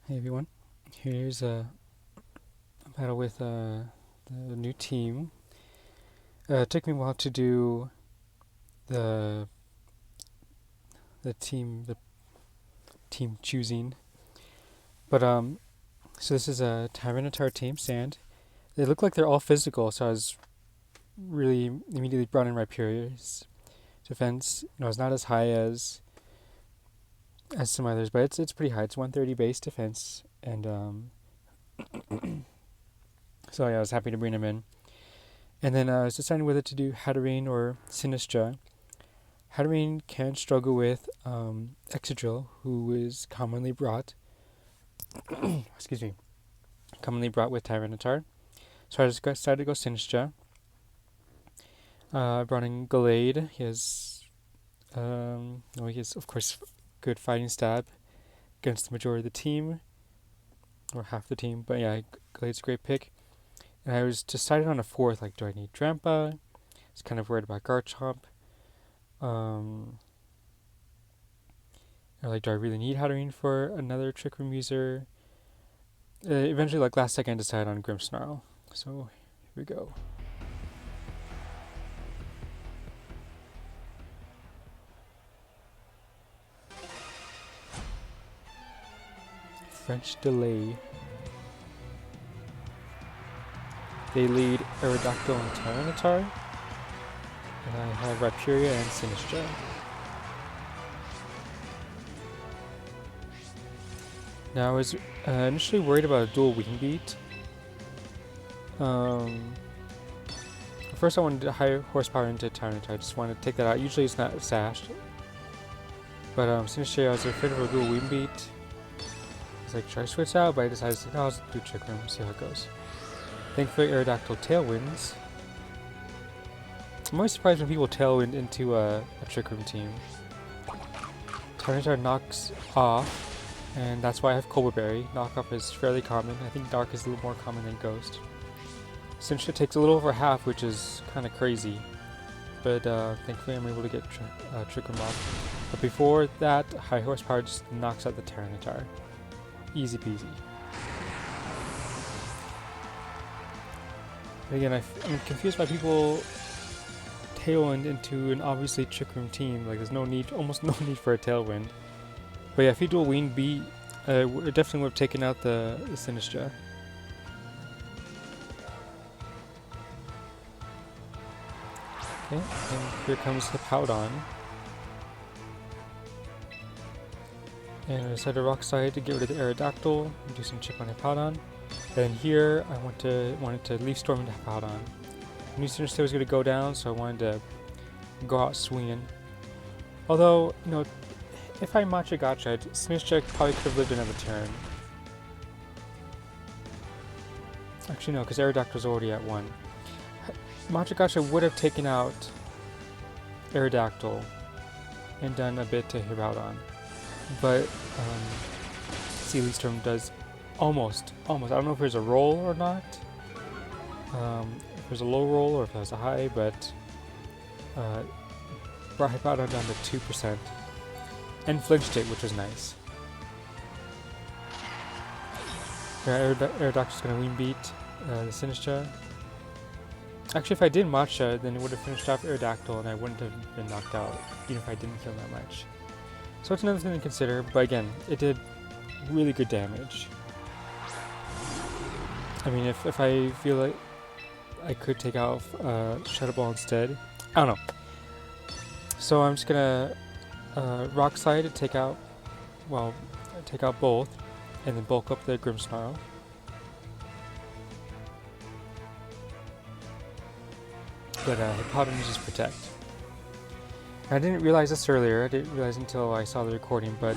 Hey everyone, here's a battle with the new team. It took me a while to do the the team choosing, but so this is a Tyranitar team, Sand. They look like they're all physical, so I was really immediately brought in Rhyperior's defense. It's not as high as some others, but it's pretty high. It's 130 base defense, and so yeah, I was happy to bring him in. And then I was deciding whether to do Hatterene or Sinistra. Hatterene can struggle with Excadrill, who is commonly brought, excuse me, commonly brought with Tyranitar. So I just decided to go Sinistra. I brought in Gallade. He has of course good fighting stab against the majority of the team, or half the team. But yeah, Gallade's a great pick. And I was decided on a fourth. Like, do I need Drampa? I was kind of worried about Garchomp. Or like, do I really need Hatterene for another Trick Room user? Eventually, like last second, I decided on Grimmsnarl. So here we go. French delay. They lead Aerodactyl and Tyranitar. And I have Rhyperior and Sinistra. Now I was initially worried about a dual Wing Beat. First I wanted to high horsepower into Tyranitar. I just wanted to take that out. Usually it's not sashed. But Sinistra, I was afraid of a dual Wing Beat. I was like, should I switch out? But I decided, no, I'll just do Trick Room, see how it goes. Thankfully, Aerodactyl Tailwinds. I'm always surprised when people Tailwind into a Trick Room team. Tyranitar knocks off. And that's why I have Cobra Berry. Knockoff is fairly common. I think Dark is a little more common than Ghost. Sinistra takes a little over half, which is kind of crazy. But thankfully I'm able to get Trick Room off. But before that, high horsepower just knocks out the Tyranitar. Easy peasy. But again, I'm confused by people Tailwind into an obviously Trick Room team. Like, there's no need, almost no need for a Tailwind. But yeah, if you dual Wing Beat, it definitely would have taken out the Sinistra. Okay, and here comes the Powdon. And I decided to Rock Slide to get rid of the Aerodactyl and do some chip on Hippowdon. And here I wanted to Leaf Storm into Hippowdon. I knew Sinistra was going to go down, so I wanted to go out swinging. Although, if I Matcha Gotcha, Sinistra probably could have lived another turn. Actually, no, because Aerodactyl's already at 1. Matcha Gotcha would have taken out Aerodactyl and done a bit to Hippowdon. But, Leaf Storm does almost. I don't know if there's a roll or not. If there's a low roll or if there's a high, but brought Hippowdon down to 2%. And flinched it, which was nice. Yeah, Aerodactyl's gonna Wing Beat the Sinistra. Actually, if I did Matcha, then it would have finished off Aerodactyl and I wouldn't have been knocked out, even if I didn't kill that much. So it's another thing to consider, but again, it did really good damage. I mean, if I feel like I could take out Shadow Ball instead, I don't know. So I'm just gonna Rock Slide to take out both, and then bulk up the Grimmsnarl. But Hippowdon uses Protect. I didn't realize this earlier. I didn't realize until I saw the recording, but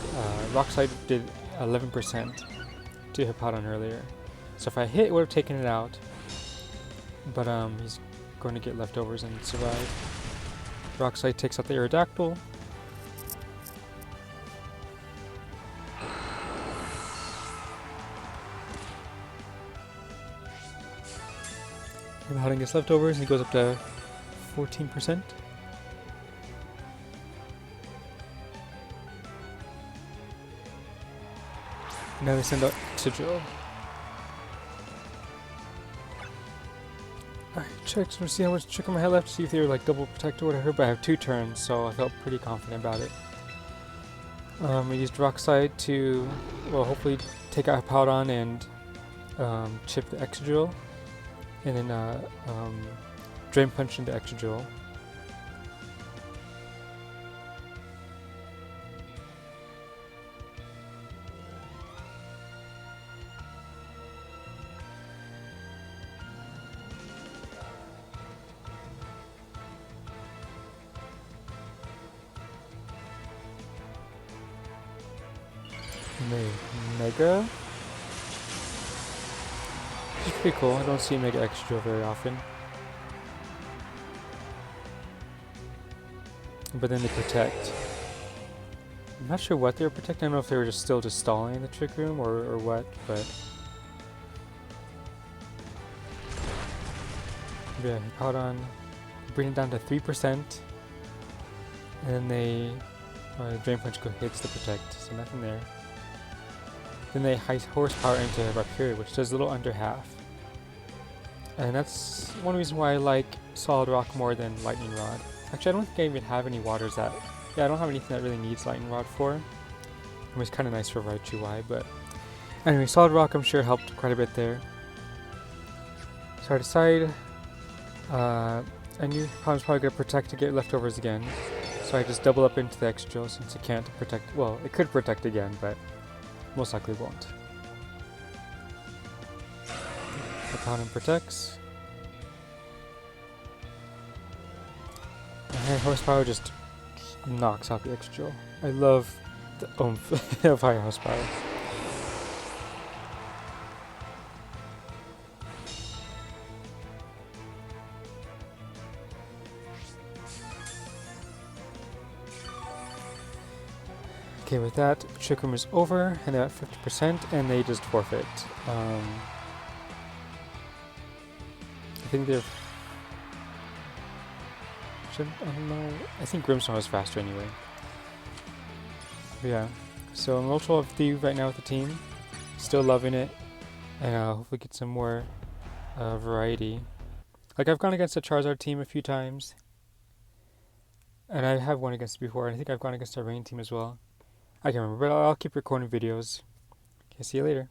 Rock Slide did 11% to Hippowdon earlier. So if I hit, it would have taken it out. But he's going to get leftovers and survive. Rock Slide takes out the Aerodactyl. Hippowdon gets leftovers and he goes up to 14%. Now they send out Sigil. I checked to see how much trick I had left to see if they were like double protect or whatever, but I have 2 turns, so I felt pretty confident about it. I used Rock Slide to, well, hopefully take out Powdon and chip the Excadrill, and then Drain Punch into Excadrill. Mega? Which is pretty cool. I don't see Mega Excadrill very often. But then they protect. I'm not sure what they were protecting. I don't know if they were just still just stalling in the Trick Room or what, but... yeah, Powdon, bring it down to 3%, and then they... Drain Punch hits the protect, so nothing there. Then they high horsepower into Rhyperior, which does a little under half. And that's one reason why I like Solid Rock more than Lightning Rod. Actually, I don't think I even have any waters that... yeah, I don't have anything that really needs Lightning Rod for. I mean, it's kind of nice for Raichu Y, but... anyway, Solid Rock I'm sure helped quite a bit there. So I decided... I knew I was probably going to protect to get leftovers again. So I just double up into the Excadrill since it can't protect... well, it could protect again, but... most likely won't. Opponent protects. And horsepower just knocks out the Excadrill. I love the oomph of high horsepower. Okay, with that, Trick Room is over, and they're at 50%, and they just forfeit. I think they're... I don't know. I think Grimmsnarl is faster anyway. But yeah, so I'm ultra of Thief right now with the team. Still loving it, and hopefully get some more variety. Like, I've gone against the Charizard team a few times, and I have won against it before, and I think I've gone against our Rain team as well. I can't remember, but I'll keep recording videos. Okay, see you later.